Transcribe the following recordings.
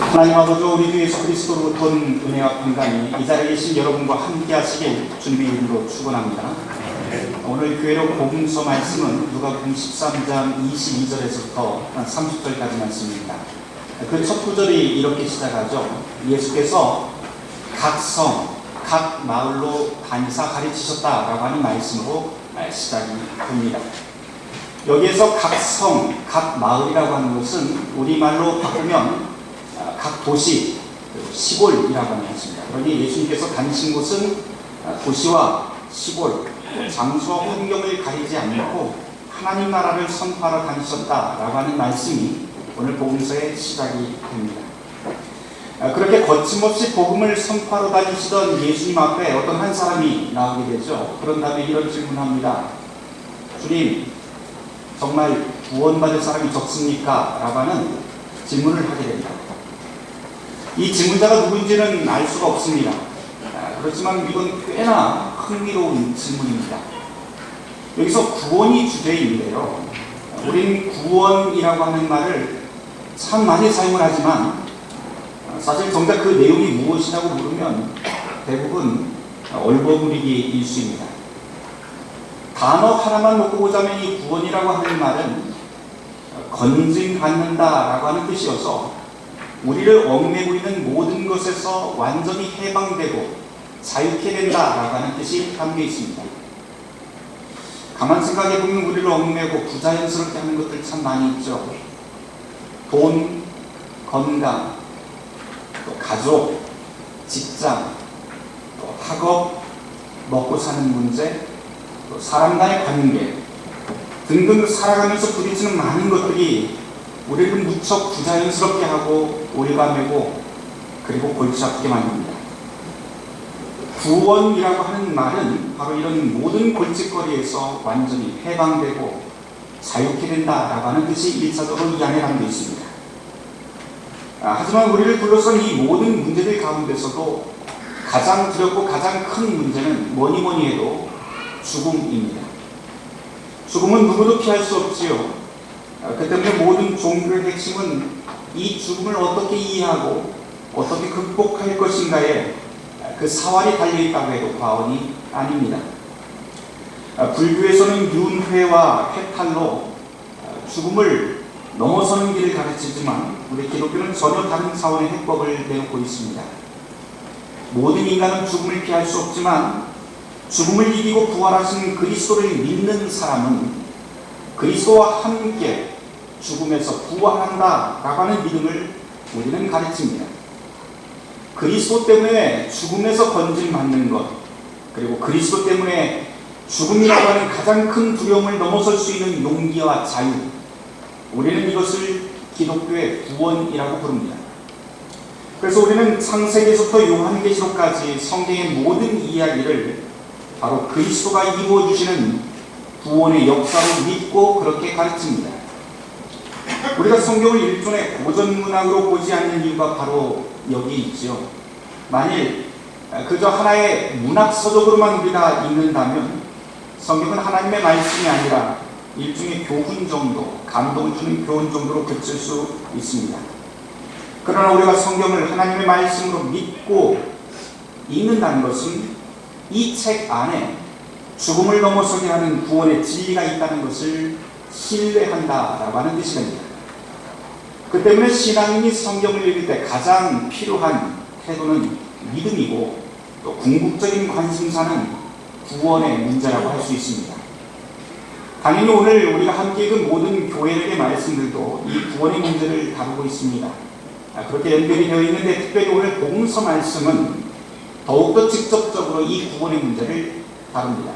하나님 아버지, 우리 주 예수 그리스도로부터 온 은혜와 평강이 이 자리에 계신 여러분과 함께 하시길 주님의 축원합니다. 오늘 교회로 복음서 말씀은 누가복음 13장 22절에서부터 30절까지 말씀입니다. 그 첫 구절이 이렇게 시작하죠. 예수께서 각 성, 각 마을로 다니사 가르치셨다라고 하는 말씀으로 시작이 됩니다. 여기에서 각 성, 각 마을이라고 하는 것은 우리말로 바꾸면 각 도시, 시골이라고 하는 것입니다. 그러니 예수님께서 다니신 곳은 도시와 시골, 장소와 환경을 가리지 않고 하나님 나라를 선포하러 다니셨다라고 하는 말씀이 오늘 복음서의 시작이 됩니다. 그렇게 거침없이 복음을 선포하러 다니시던 예수님 앞에 어떤 한 사람이 나오게 되죠. 그런 다음에 이런 질문합니다. 주님, 정말 구원받을 사람이 적습니까? 라고 하는 질문을 하게 됩니다. 이 질문자가 누구인지는 알 수가 없습니다. 그렇지만 이건 꽤나 흥미로운 질문입니다. 여기서 구원이 주제인데요. 우린 구원이라고 하는 말을 참 많이 사용을 하지만 사실 정작 그 내용이 무엇이라고 물으면 대부분 얼버무리기 일수입니다. 단어 하나만 놓고 보자면 이 구원이라고 하는 말은 건진받는다라고 하는 뜻이어서 우리를 얽매고 있는 모든 것에서 완전히 해방되고 자유케 된다라고 하는 뜻이 담겨 있습니다. 가만 생각해보면 우리를 얽매고 부자연스럽게 하는 것들 참 많이 있죠. 돈, 건강, 또 가족, 직장, 또 학업, 먹고 사는 문제, 또 사람 간의 관계 등등 살아가면서 부딪히는 많은 것들이 우리를 무척 부자연스럽게 하고 올가매고 그리고 골치 아프게 만듭니다. 구원이라고 하는 말은 바로 이런 모든 골칫거리에서 완전히 해방되고 자유케 된다라고 하는 뜻이 1차적으로 이 안에 담겨 있습니다. 하지만 우리를 둘러싼 이 모든 문제들 가운데서도 가장 두렵고 가장 큰 문제는 뭐니 해도 죽음입니다. 죽음은 누구도 피할 수 없지요. 그 때문에 모든 종교의 핵심은 이 죽음을 어떻게 이해하고 어떻게 극복할 것인가에 그 사활이 달려있다고 해도 과언이 아닙니다. 불교에서는 윤회와 해탈로 죽음을 넘어서는 길을 가르치지만 우리 기독교는 전혀 다른 차원의 해법을 내놓고 있습니다. 모든 인간은 죽음을 피할 수 없지만 죽음을 이기고 부활하신 그리스도를 믿는 사람은 그리스도와 함께 죽음에서 부활한다라고 하는 믿음을 우리는 가르칩니다. 그리스도 때문에 죽음에서 건진받는 것, 그리고 그리스도 때문에 죽음이라고 하는 가장 큰 두려움을 넘어설 수 있는 용기와 자유, 우리는 이것을 기독교의 구원이라고 부릅니다. 그래서 우리는 창세기에서부터 요한계시록까지 성경의 모든 이야기를 바로 그리스도가 이루어주시는 구원의 역사로 믿고 그렇게 가르칩니다. 우리가 성경을 일종의 고전문학으로 보지 않는 이유가 바로 여기 있죠. 만일 그저 하나의 문학서적으로만 우리가 읽는다면 성경은 하나님의 말씀이 아니라 일종의 교훈 정도, 감동을 주는 교훈 정도로 그칠 수 있습니다. 그러나 우리가 성경을 하나님의 말씀으로 믿고 읽는다는 것은 이 책 안에 죽음을 넘어서게 하는 구원의 진리가 있다는 것을 신뢰한다라고 하는 뜻이 됩니다. 그 때문에 신앙인이 성경을 읽을 때 가장 필요한 태도는 믿음이고 또 궁극적인 관심사는 구원의 문제라고 할 수 있습니다. 당연히 오늘 우리가 함께 읽은 모든 교회들의 말씀들도 이 구원의 문제를 다루고 있습니다. 그렇게 연결이 되어 있는데 특별히 오늘 복음서 말씀은 더욱더 직접적으로 이 구원의 문제를 다룹니다.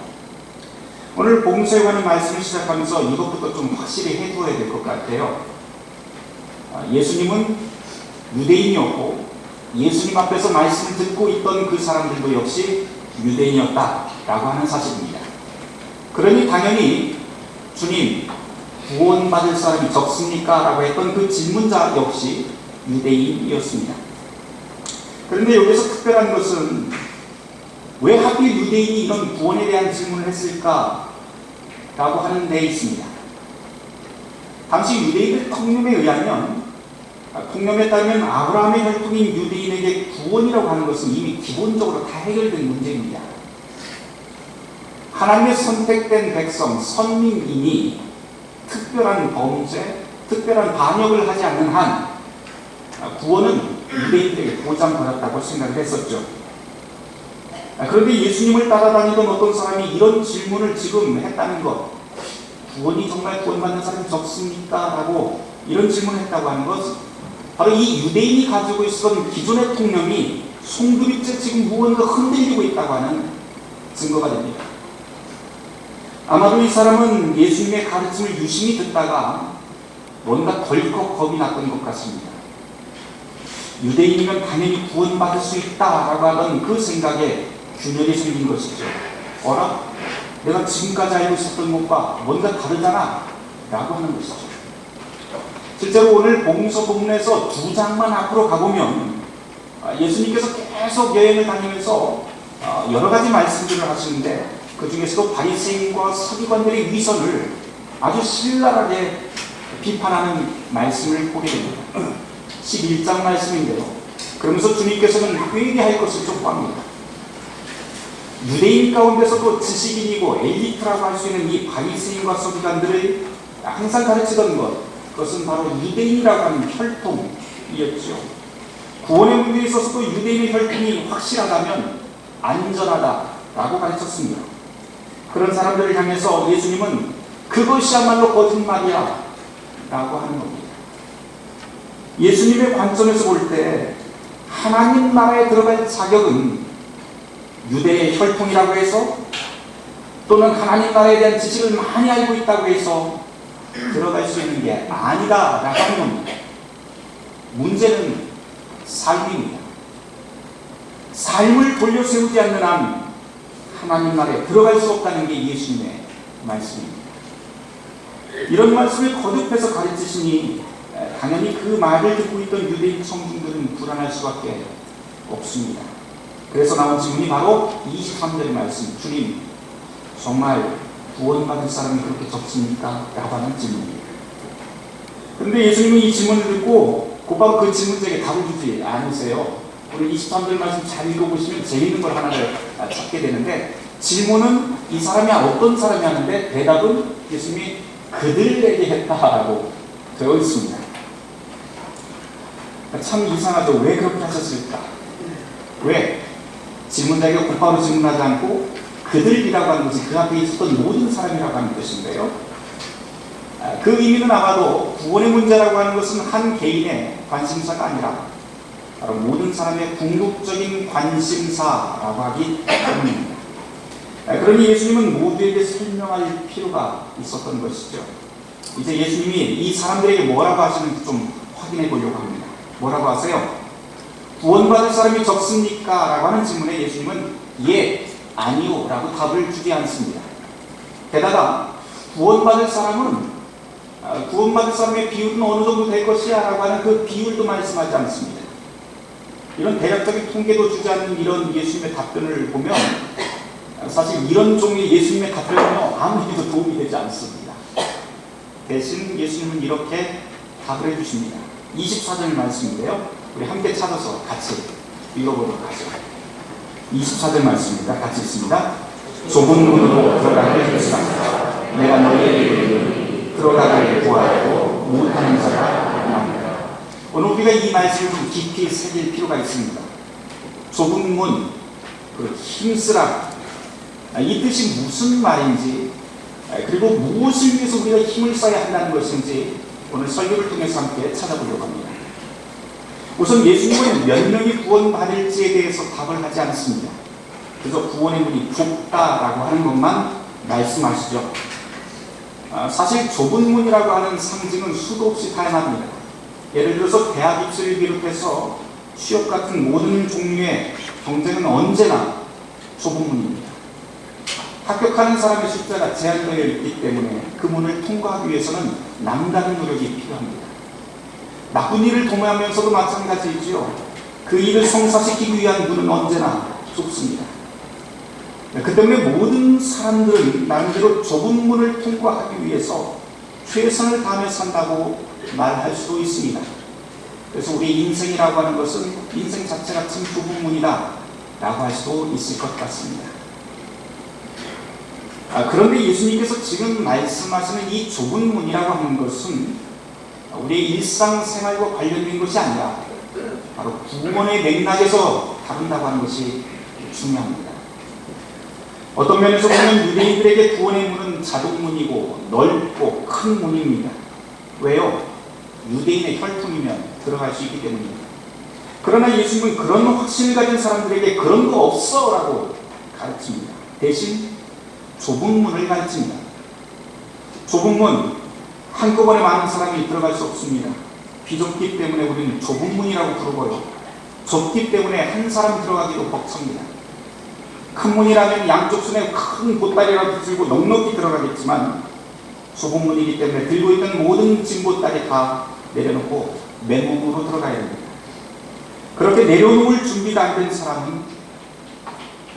오늘 복음서에 관한 말씀을 시작하면서 이것부터 좀 확실히 해두어야 될 것 같아요. 예수님은 유대인이었고 예수님 앞에서 말씀을 듣고 있던 그 사람들도 역시 유대인이었다라고 하는 사실입니다. 그러니 당연히 주님, 구원받을 사람이 적습니까? 라고 했던 그 질문자 역시 유대인이었습니다. 그런데 여기서 특별한 것은 왜 하필 유대인이 이런 구원에 대한 질문을 했을까? 라고 하는 데 있습니다. 당시 유대인들 통념에 의하면 통념에 따르면 아브라함의 혈통인 유대인에게 구원이라고 하는 것은 이미 기본적으로 다 해결된 문제입니다. 하나님의 선택된 백성, 선민인이 특별한 범죄, 특별한 반역을 하지 않는 한 구원은 유대인들에게 보장받았다고 생각을 했었죠. 그런데 예수님을 따라다니던 어떤 사람이 이런 질문을 지금 했다는 것, 구원이 정말 구원받는 사람이 적습니까? 라고 이런 질문을 했다고 하는 것, 바로 이 유대인이 가지고 있었던 기존의 통념이 송두리째 지금 무언가 흔들리고 있다고 하는 증거가 됩니다. 아마도 이 사람은 예수님의 가르침을 유심히 듣다가 뭔가 덜컥 겁이 났던 것 같습니다. 유대인이면 당연히 구원받을 수 있다라고 하던 그 생각에 균열이 생긴 것이죠. 어라? 내가 지금까지 알고 있었던 것과 뭔가 다르잖아 라고 하는 것이죠. 실제로 오늘 복음서 본문에서 2장만 앞으로 가보면 예수님께서 계속 여행을 다니면서 여러 가지 말씀들을 하시는데, 그 중에서도 바리새인과 서기관들의 위선을 아주 신랄하게 비판하는 말씀을 보게 됩니다. 11장 말씀인데요. 그러면서 주님께서는 회개할 것을 촉구합니다. 유대인 가운데서도 지식인이고 엘리트라고 할 수 있는 이 바리새인과 서기관들을 항상 가르치던 것, 그것은 바로 유대인이라고 하는 혈통이었죠. 구원의 문제에 있어서도 유대인의 혈통이 확실하다면 안전하다라고 가르쳤습니다. 그런 사람들을 향해서 예수님은 그것이야말로 거짓말이야 라고 하는 겁니다. 예수님의 관점에서 볼 때 하나님 나라에 들어갈 자격은 유대의 혈통이라고 해서, 또는 하나님 나라에 대한 지식을 많이 알고 있다고 해서 들어갈 수 있는 게 아니다 라고 하는 겁니다. 문제는 삶입니다. 삶을 돌려 세우지 않는 한 하나님 나라에 들어갈 수 없다는 게 예수님의 말씀입니다. 이런 말씀을 거듭해서 가르치시니 당연히 그 말을 듣고 있던 유대인 청중들은 불안할 수밖에 없습니다. 그래서 나온 질문이 바로 23절의 말씀, 주님 정말 구원받을 사람이 그렇게 적습니까? 라고 하는 질문입니다. 그런데 예수님은 이 질문을 듣고 곧바로 그 질문자에게 답을 주지 않으세요. 우리 23절 말씀 잘 읽어보시면 재밌는 걸 하나를 찾게 되는데, 질문은 이 사람이 어떤 사람이 하는데 대답은 예수님이 그들에게 했다라고 되어 있습니다. 참 이상하죠. 왜 그렇게 하셨을까? 왜? 질문자에게 곧바로 질문하지 않고 그들이라고 하는 것이 그 앞에 있었던 모든 사람이라고 하는 뜻인데요. 그 의미는 아마도 구원의 문제라고 하는 것은 한 개인의 관심사가 아니라 바로 모든 사람의 궁극적인 관심사라고 하기 때문입니다. 그러니 예수님은 모두에게 설명할 필요가 있었던 것이죠. 이제 예수님이 이 사람들에게 뭐라고 하시는지 좀 확인해 보려고 합니다. 뭐라고 하세요? 구원받을 사람이 적습니까? 라고 하는 질문에 예수님은 예, 아니요 라고 답을 주지 않습니다. 게다가 구원받을 사람의 비율은 어느 정도 될 것이야 라고 하는 그 비율도 말씀하지 않습니다. 이런 대략적인 통계도 주지 않는 이런 예수님의 답변을 보면 사실 이런 종류의 예수님의 답변은요 아무리도 도움이 되지 않습니다. 대신 예수님은 이렇게 답을 해주십니다. 24절 말씀인데요, 우리 함께 찾아서 같이 읽어보도록 하죠. 24절 말씀입니다. 같이 읽습니다. 좁은 문으로 들어가게 하시라. 내가 너희에게 이르노니 들어가기를 구하고 못하는 자가 없나이다. 오늘 우리가 이 말씀을 좀 깊이 새길 필요가 있습니다. 좁은 문, 힘쓰라, 이 뜻이 무슨 말인지, 그리고 무엇을 위해서 우리가 힘을 써야 한다는 것인지 오늘 설교를 통해서 함께 찾아보려고 합니다. 우선 예수님은 몇 명이 구원받을지에 대해서 답을 하지 않습니다. 그래서 구원의 문이 좁다라고 하는 것만 말씀하시죠. 사실 좁은 문이라고 하는 상징은 수도 없이 다양합니다. 예를 들어서 대학 입시를 비롯해서 취업 같은 모든 종류의 경쟁은 언제나 좁은 문입니다. 합격하는 사람의 숫자가 제한되어 있기 때문에 그 문을 통과하기 위해서는 남다른 노력이 필요합니다. 나쁜 일을 도모하면서도 마찬가지이지요. 그 일을 성사시키기 위한 문은 언제나 좁습니다. 그 때문에 모든 사람들은 나름대로 좁은 문을 통과하기 위해서 최선을 다하며 산다고 말할 수도 있습니다. 그래서 우리 인생이라고 하는 것은 인생 자체가 참 좁은 문이다 라고 할 수도 있을 것 같습니다. 그런데 예수님께서 지금 말씀하시는 이 좁은 문이라고 하는 것은 우리의 일상생활과 관련된 것이 아니라 바로 구원의 맥락에서 다룬다고 하는 것이 중요합니다. 어떤 면에서 보면 유대인들에게 구원의 문은 자동문이고 넓고 큰 문입니다. 왜요? 유대인의 혈통이면 들어갈 수 있기 때문입니다. 그러나 예수님은 그런 확신을 가진 사람들에게 그런 거 없어 라고 가르칩니다. 대신 좁은 문을 가르칩니다. 좁은 문, 한꺼번에 많은 사람이 들어갈 수 없습니다. 비좁기 때문에 우리는 좁은 문이라고 부르고요. 좁기 때문에 한 사람 들어가기도 벅찹니다. 큰 문이라면 양쪽 손에 큰 보따리라도 들고 넉넉히 들어가겠지만 좁은 문이기 때문에 들고 있던 모든 짐 보따리 다 내려놓고 맨몸으로 들어가야 됩니다. 그렇게 내려놓을 준비가 안 된 사람은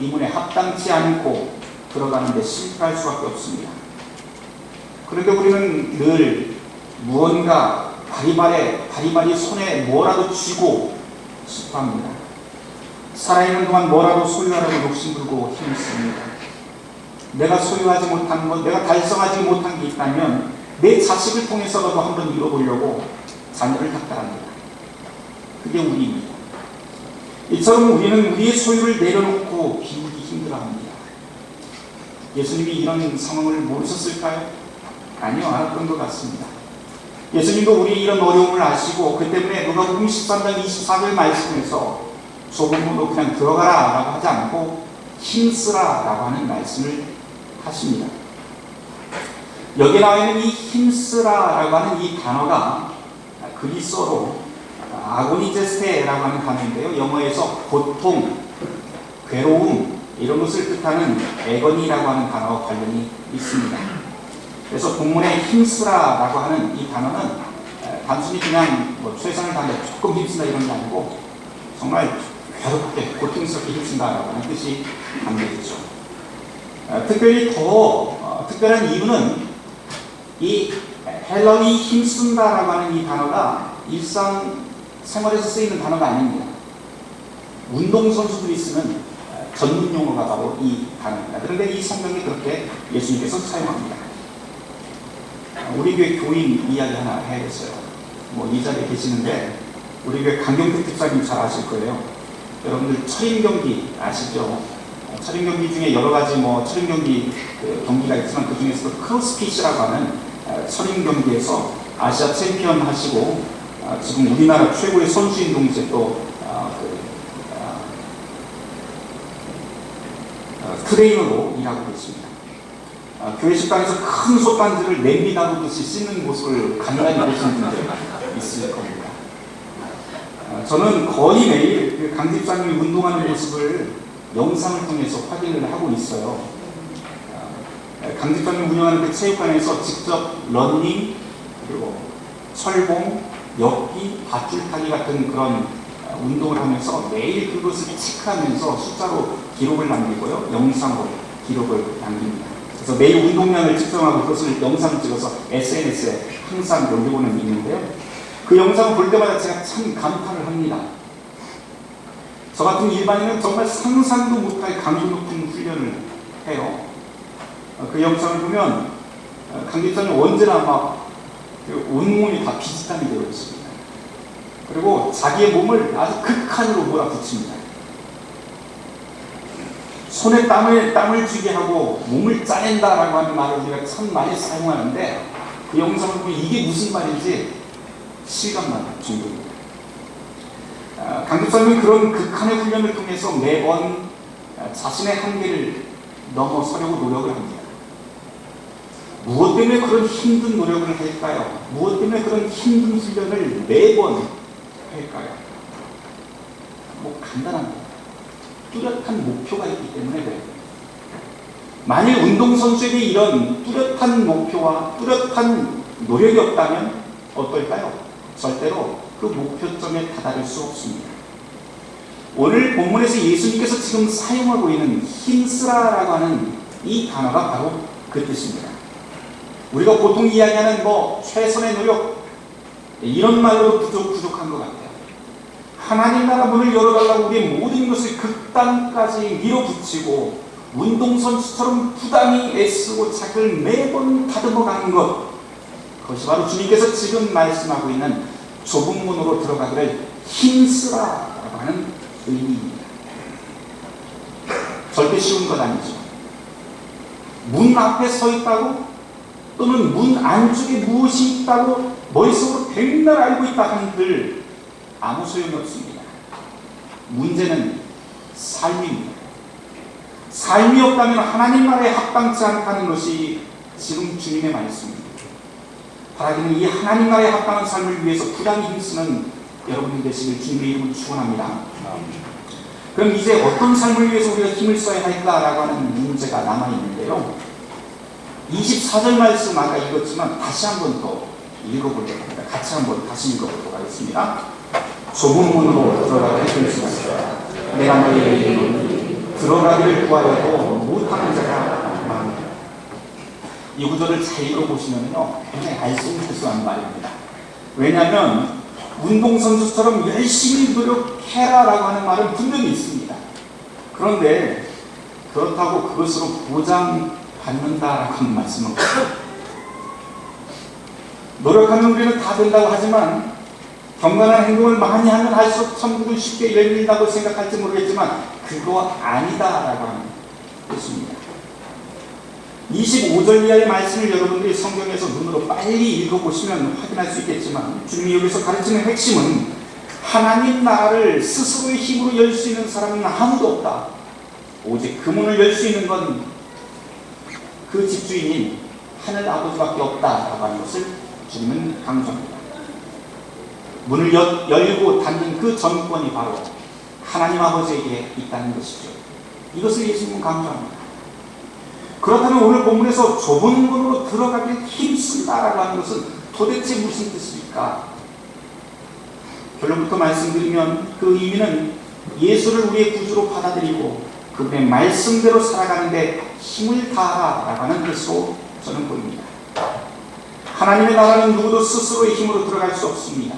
이 문에 합당치 않고 들어가는 데 실패할 수밖에 없습니다. 그런데 우리는 늘 무언가 바리바리 손에 뭐라도 쥐고 싶어합니다. 살아있는 동안 뭐라도 소유하려고 욕심부리고 힘씁니다. 내가 소유하지 못한 것, 내가 달성하지 못한 게 있다면 내 자식을 통해서라도 한번 이뤄보려고 자녀를 닥달합니다. 그게 우리입니다. 이처럼 우리는 우리의 소유를 내려놓고 비우기 힘들어합니다. 예수님이 이런 상황을 모르셨을까요? 아니요, 알았던 것 같습니다. 예수님도 우리 이런 어려움을 아시고 그 때문에 누가복음 13장 24절 말씀에서 좁은 문으로 그냥 들어가라 라고 하지 않고 힘쓰라 라고 하는 말씀을 하십니다. 여기 나와 있는 이 힘쓰라 라고 하는 이 단어가 그리스어로 아고니제스테라고 하는 단어인데요. 영어에서 고통, 괴로움 이런 것을 뜻하는 에거니라고 하는 단어와 관련이 있습니다. 그래서 본문에 힘쓰라라고 하는 이 단어는 단순히 그냥 최선을 다해 조금 힘쓴다 이런 게 아니고 정말 괴롭게 고통스럽게 힘쓴다라고 하는 뜻이 담겨있죠. 특별히 더 특별한 이유는 이 헬런이 힘쓴다라고 하는 이 단어가 일상 생활에서 쓰이는 단어가 아닙니다. 운동선수들이 쓰는 전문 용어가 바로 이 단어입니다. 그런데 이 성경이 그렇게 예수님께서 사용합니다. 우리 교회 교인 이야기 하나 해야겠어요. 이 자리에 계시는데 우리 교회 강경택 집사님 잘 아실 거예요. 여러분들 철인 경기 아시죠? 철인 경기 중에 여러 가지 철인 경기 경기가 있지만 그 중에서도 크로스핏이라고 하는 철인 경기에서 아시아 챔피언 하시고 지금 우리나라 최고의 선수인 동시에 또 트레이너로 일하고 계십니다. 교회 식당에서 큰 솥단지를 냄비 다루듯이 씻는 모습을 간간히 보시는 분들 있을 겁니다. 저는 거의 매일 강 집사님이 운동하는 모습을 영상을 통해서 확인을 하고 있어요. 강 집사님 운영하는 그 체육관에서 직접 러닝, 그리고 철봉, 엮기, 밧줄 타기 같은 그런 운동을 하면서 매일 그것을 체크하면서 숫자로 기록을 남기고요. 영상으로 기록을 남깁니다. 그래서 매일 운동량을 측정하고 그것을 영상 찍어서 SNS에 항상 올리고는 있는데요. 그 영상을 볼 때마다 제가 참 감탄을 합니다. 저 같은 일반인은 정말 상상도 못할 강도 높은 훈련을 해요. 그 영상을 보면 강기자는 언제나 온몸이 다 비슷하게 되어 있습니다. 그리고 자기의 몸을 아주 극한으로 몰아붙입니다. 손에 땀을 쥐게 하고 몸을 짜낸다라고 하는 말을 우리가 참 많이 사용하는데 그 영상을 보면 이게 무슨 말인지 실감나는 정도입니다. 강집사님은 그런 극한의 훈련을 통해서 매번 자신의 한계를 넘어서려고 노력을 합니다. 무엇 때문에 그런 힘든 노력을 할까요? 무엇 때문에 그런 힘든 훈련을 매번 할까요? 간단합니다. 뚜렷한 목표가 있기 때문에 그래요. 만일 운동선수에게 이런 뚜렷한 목표와 뚜렷한 노력이 없다면 어떨까요? 절대로 그 목표점에 다다를 수 없습니다. 오늘 본문에서 예수님께서 지금 사용하고 있는 힘쓰라라고 하는 이 단어가 바로 그 뜻입니다. 우리가 보통 이야기하는 최선의 노력 이런 말로 부족한 것 같아요. 하나님 나라 문을 열어달라고 우리의 모든 것을 극단까지 밀어붙이고 운동선수처럼 부단히 애쓰고 자기를 매번 다듬어가는 것, 그것이 바로 주님께서 지금 말씀하고 있는 좁은 문으로 들어가기를 힘쓰라라고 하는 의미입니다. 절대 쉬운 것 아니죠. 문 앞에 서 있다고 또는 문 안쪽에 무엇이 있다고 머릿속으로 백날 알고 있다 한들 아무 소용이 없습니다. 문제는 삶입니다. 삶이 없다면 하나님 나라에 합당치 않다는 것이 지금 주님의 말씀입니다. 바라기는 이 하나님 나라에 합당한 삶을 위해서 부단히 힘쓰는 여러분이 되시길 주님의 이름으로 축원합니다. 그럼 이제 어떤 삶을 위해서 우리가 힘을 써야 할까라고 하는 문제가 남아있는데요. 24절 말씀 아까 읽었지만 다시 한번 더 읽어보려고 합니다. 같이 한번 다시 읽어보도록 하겠습니다. 좁은 문으로 들어가게 해주시옵소서. 내가 너희에게 이르노니 들어가기를 구하여도 못하는 자가 많으니라. 이 구절을 잘 읽어보시면요, 굉장히 알쏭달쏭한 말입니다. 왜냐하면 운동선수처럼 열심히 노력해라라고 하는 말은 분명히 있습니다. 그런데 그렇다고 그것으로 보장받는다라고 하는 말씀은 노력하면 우리는 다 된다고 하지만 경건한 행동을 많이 하면 할수록 천국을 쉽게 열린다고 생각할지 모르겠지만 그거 아니다라고 하는 것입니다. 25절 이하의 말씀을 여러분들이 성경에서 눈으로 빨리 읽어보시면 확인할 수 있겠지만 주님이 여기서 가르치는 핵심은 하나님 나라를 스스로의 힘으로 열 수 있는 사람은 아무도 없다. 오직 그 문을 열 수 있는 건 그 집주인인 하늘 아버지밖에 없다라고 하는 것을 주님은 강조합니다. 문을 열고 닫는 그 전권이 바로 하나님 아버지에게 있다는 것이죠. 이것을 예수님은 강조합니다. 그렇다면 오늘 본문에서 좁은 문으로 들어가기 힘쓴다라고 하는 것은 도대체 무슨 뜻입니까? 결론부터 말씀드리면 그 의미는 예수를 우리의 구주로 받아들이고 그분의 말씀대로 살아가는데 힘을 다하라고 하는 뜻으로 저는 보입니다. 하나님의 나라는 누구도 스스로의 힘으로 들어갈 수 없습니다.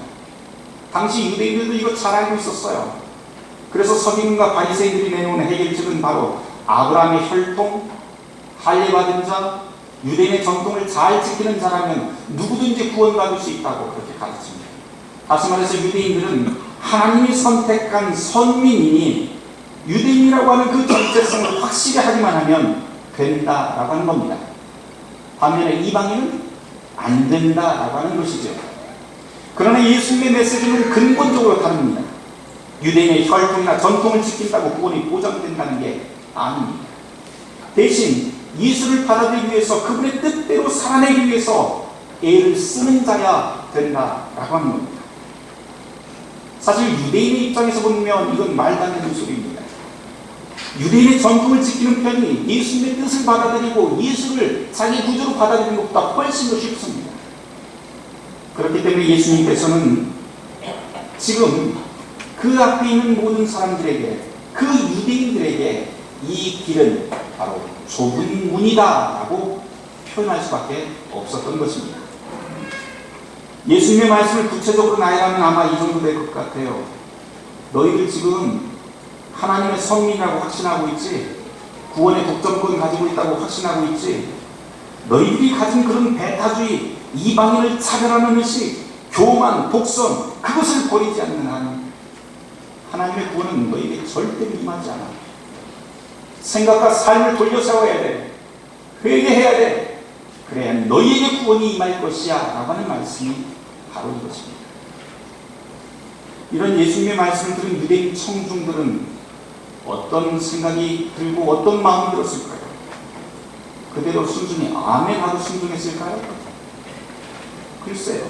당시 유대인들도 이거 잘 알고 있었어요. 그래서 서기관과 바리새인들이 내놓은 해결책은 바로 아브라함의 혈통, 할례받은 자, 유대인의 전통을 잘 지키는 자라면 누구든지 구원받을 수 있다고 그렇게 가르칩니다. 다시 말해서 유대인들은 하나님이 선택한 선민이니 유대인이라고 하는 그 정체성을 확실히 하기만 하면 된다라고 하는 겁니다. 반면에 이방인은 안 된다라고 하는 것이죠. 그러나 예수님의 메시지는 근본적으로 다릅니다. 유대인의 혈통이나 전통을 지킨다고 구원이 보장된다는 게 아닙니다. 대신 예수를 받아들이기 위해서 그분의 뜻대로 살아내기 위해서 애를 쓰는 자야 된다라고 하는 겁니다. 사실 유대인의 입장에서 보면 이건 말도 안 되는 소리입니다. 유대인의 전통을 지키는 편이 예수님의 뜻을 받아들이고 예수를 자기 구주로 받아들이는 것보다 훨씬 더 쉽습니다. 그렇기 때문에 예수님께서는 지금 그 앞에 있는 모든 사람들에게, 그 유대인들에게 이 길은 바로 좁은 문이다 라고 표현할 수밖에 없었던 것입니다. 예수님의 말씀을 구체적으로 나열하면 아마 이 정도 될 것 같아요. 너희들 지금 하나님의 성민이라고 확신하고 있지, 구원의 독점권 가지고 있다고 확신하고 있지, 너희들이 가진 그런 배타주의, 이방인을 차별하는 의식, 교만, 독선, 그것을 버리지 않는 한 하나님의 구원은 너희에게 절대 임하지 않아. 생각과 삶을 돌려 세워야 돼. 회개해야 돼. 그래야 너희에게 구원이 임할 것이야 라고 하는 말씀이 바로 이것입니다. 이런 예수님의 말씀을 들은 유대인 청중들은 어떤 생각이 들고 어떤 마음이 들었을까요? 그대로 순전히 아멘 하고 순종했을까요? 글쎄요.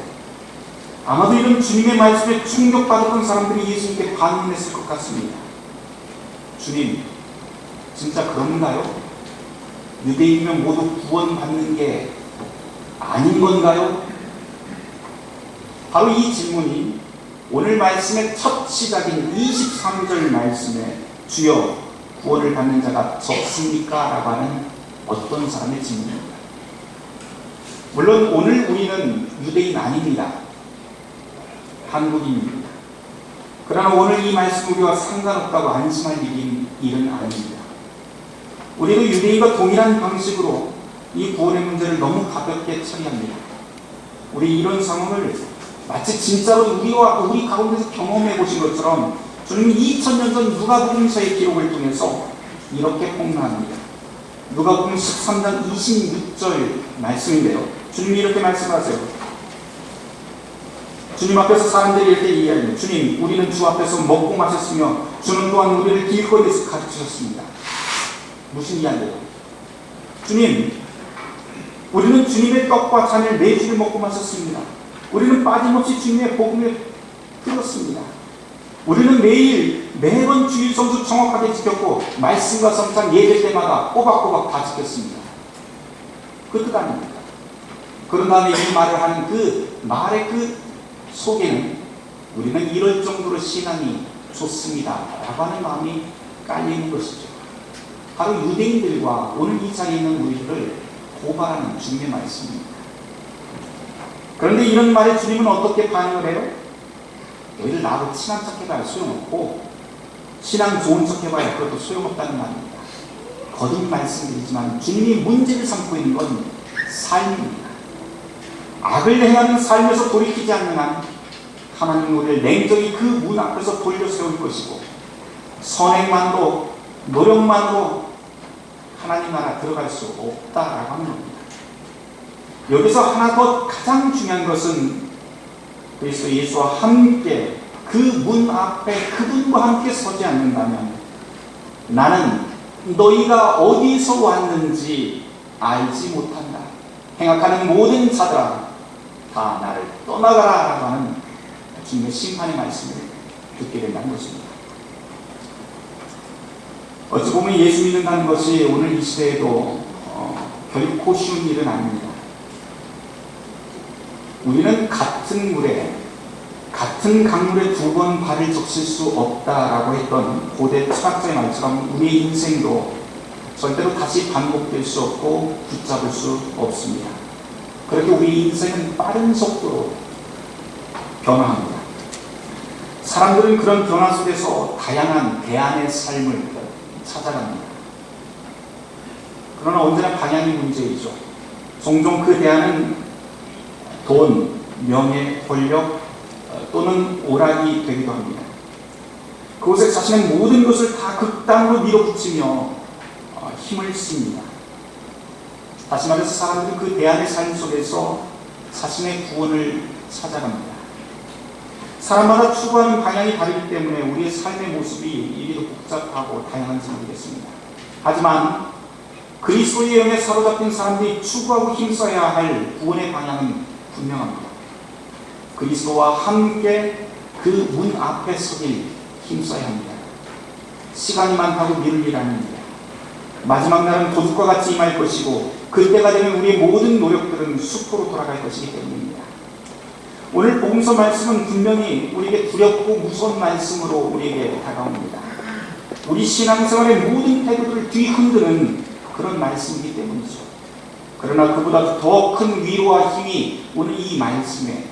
아마도 이런 주님의 말씀에 충격받았던 사람들이 예수님께 반문했을 것 같습니다. 주님, 진짜 그런가요? 유대인이면 모두 구원받는 게 아닌 건가요? 바로 이 질문이 오늘 말씀의 첫 시작인 23절 말씀에 주여 구원을 받는 자가 적습니까? 라고 하는 어떤 사람의 질문입니다. 물론 오늘 우리는 유대인 아닙니다. 한국인입니다. 그러나 오늘 이 말씀 우리와 상관없다고 안심할 일은 아닙니다. 우리도 유대인과 동일한 방식으로 이 구원의 문제를 너무 가볍게 처리합니다. 우리 이런 상황을 마치 진짜로 우리 가운데서 경험해 보신 것처럼 주님이 2000년 전 누가복음서의 기록을 통해서 이렇게 폭로합니다. 누가복음 13장 26절 말씀인데요. 주님이 이렇게 말씀하세요. 주님 앞에서 사람들이 이렇게 이야기합니다. 주님, 우리는 주 앞에서 먹고 마셨으며 주는 또한 우리를 길거리에서 가르치셨습니다. 무슨 이야기예요? 주님, 우리는 주님의 떡과 잔을 매주를 먹고 마셨습니다. 우리는 빠짐없이 주님의 복음을 들었습니다. 우리는 매번 주일 성수 정확하게 지켰고 말씀과 성찬 예배 때마다 꼬박꼬박 다 지켰습니다. 그 뜻 아닙니까? 그런 다음에 이 말을 하는 그 말의 그 속에는 우리는 이럴 정도로 신앙이 좋습니다 라고 하는 마음이 깔리는 것이죠. 바로 유대인들과 오늘 이 자리에 있는 우리들을 고발하는 주님의 말씀입니다. 그런데 이런 말에 주님은 어떻게 반응을 해요? 너희들 나하고 친한 척 해봐야 소용없고 신앙 좋은 척 해봐야 그것도 소용없다는 말입니다. 거듭 말씀드리지만 주님이 문제를 삼고 있는 건 삶입니다. 악을 행하는 삶에서 돌이키지 않는 한 하나님은 우리를 냉정히 그 문 앞에서 돌려 세울 것이고 선행만으로 노력만으로 하나님 나라 들어갈 수 없다라고 하는 겁니다. 여기서 하나 더 가장 중요한 것은 그리스도 예수와 함께 그 문 앞에 그분과 함께 서지 않는다면 나는 너희가 어디서 왔는지 알지 못한다. 행악하는 모든 자들아 다 나를 떠나가라 라고 하는 주님의 심판의 말씀을 듣게 된다는 것입니다. 어찌 보면 예수 믿는다는 것이 오늘 이 시대에도 결코 쉬운 일은 아닙니다. 우리는 같은 물에 같은 강물에 2번 발을 적실 수 없다라고 했던 고대 철학자의 말처럼 우리의 인생도 절대로 다시 반복될 수 없고 붙잡을 수 없습니다. 그렇게 우리 인생은 빠른 속도로 변화합니다. 사람들은 그런 변화 속에서 다양한 대안의 삶을 찾아갑니다. 그러나 언제나 방향이 문제이죠. 종종 그 대안은 돈, 명예, 권력 또는 오락이 되기도 합니다. 그곳에 자신의 모든 것을 다 극단으로 밀어붙이며 힘을 씁니다. 다시 말해서 사람들은 그 대안의 삶 속에서 자신의 구원을 찾아갑니다. 사람마다 추구하는 방향이 다르기 때문에 우리의 삶의 모습이 이리도 복잡하고 다양한지 모르겠습니다. 하지만 그리스도의 영에 사로잡힌 사람들이 추구하고 힘써야 할 구원의 방향은 분명합니다. 그리스도와 함께 그 문 앞에 서길 힘써야 합니다. 시간이 많다고 미룰 일 아닙니다. 마지막 날은 도둑과 같이 임할 것이고 그때가 되면 우리의 모든 노력들은 수포로 돌아갈 것이기 때문입니다. 오늘 복음서 말씀은 분명히 우리에게 두렵고 무서운 말씀으로 우리에게 다가옵니다. 우리 신앙생활의 모든 태도를 뒤흔드는 그런 말씀이기 때문이죠. 그러나 그보다 더 큰 위로와 힘이 오늘 이 말씀에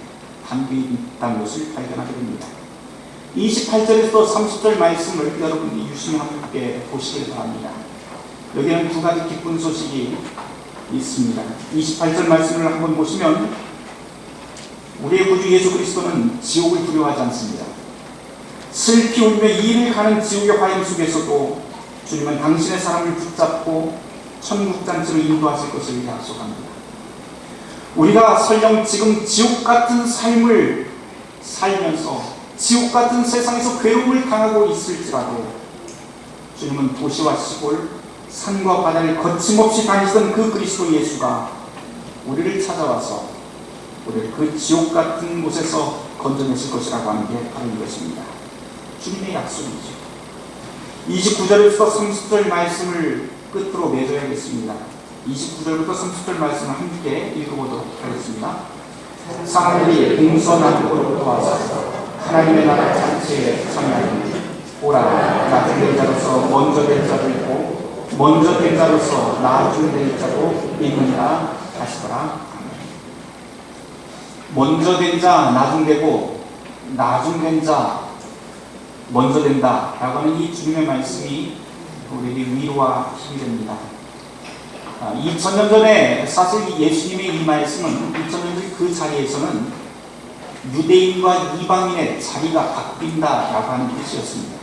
담겨 있다는 것을 발견하게 됩니다. 28절에서 30절 말씀을 여러분이 유심히 함께 보시길 바랍니다. 여기는 2가지 기쁜 소식이 있습니다. 28절 말씀을 한번 보시면 우리의 구주 예수 그리스도는 지옥을 두려워하지 않습니다. 슬피 울며 이를 가는 지옥의 화염 속에서도 주님은 당신의 사람을 붙잡고 천국잔치로 인도하실 것을 약속합니다. 우리가 설령 지금 지옥 같은 삶을 살면서 지옥 같은 세상에서 괴로움을 당하고 있을지라도 주님은 도시와 시골, 산과 바다를 거침없이 다니시던 그 그리스도 예수가 우리를 찾아와서 우리를 그 지옥 같은 곳에서 건져내실 것이라고 하는 게 바로 이것입니다. 주님의 약속이죠. 29절에서 30절 말씀을 끝으로 맺어야겠습니다. 29절부터 30절 말씀을 함께 읽어보도록 하겠습니다. 사람들이 동서남북 곳으로부터 와서 하나님의 나라 잔치에 참여하니 오라 나중 된 자로서 먼저 된 자도 있고 먼저 된 자로서 나중 된 자도 있느니라 하시더라. 먼저 된 자, 나중 되고 나중 된 자, 먼저 된다라고 하는 이 주님의 말씀이 우리에게 위로와 힘이 됩니다. 2000년 전에 사실 예수님의 이 말씀은 2000년 전 그 자리에서는 유대인과 이방인의 자리가 바뀐다라고 하는 뜻이었습니다.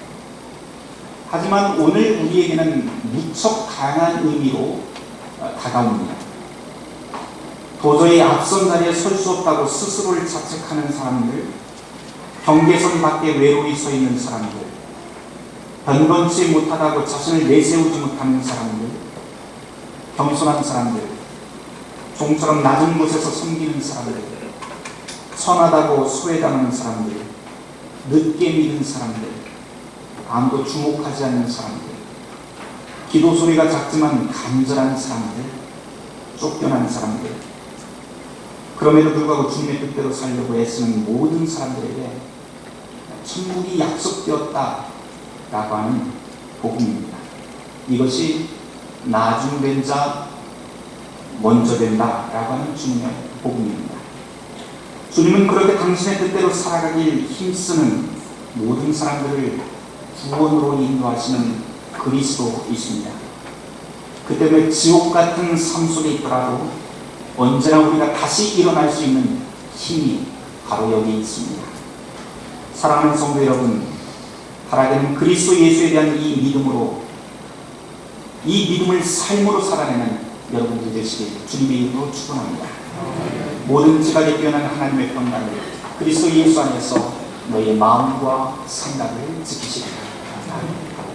하지만 오늘 우리에게는 무척 강한 의미로 다가옵니다. 도저히 앞선 자리에 설 수 없다고 스스로를 자책하는 사람들, 경계선 밖에 외로이 서 있는 사람들, 변변치 못하다고 자신을 내세우지 못하는 사람들, 겸손한 사람들, 종처럼 낮은 곳에서 섬기는 사람들, 선하다고 소외당하는 사람들, 늦게 믿는 사람들, 아무도 주목하지 않는 사람들, 기도 소리가 작지만 간절한 사람들, 쫓겨난 사람들, 그럼에도 불구하고 주님의 뜻대로 살려고 애쓰는 모든 사람들에게 천국이 약속되었다라고 하는 복음입니다. 이것이 나중된 자 먼저 된다라고 하는 주님의 복음입니다. 주님은 그렇게 당신의 뜻대로 살아가길 힘쓰는 모든 사람들을 구원으로 인도하시는 그리스도이십니다. 그 때문에 지옥 같은 삶 속에 있더라도 언제나 우리가 다시 일어날 수 있는 힘이 바로 여기 있습니다. 사랑하는 성도 여러분, 바라기는 그리스도 예수에 대한 이 믿음으로, 이 믿음을 삶으로 살아내는 여러분들 되시길 주님의 이름으로 축원합니다. 모든 지각에 뛰어난 하나님의 평강을 그리스도 예수 안에서 너희의 마음과 생각을 지키시기 바랍니다.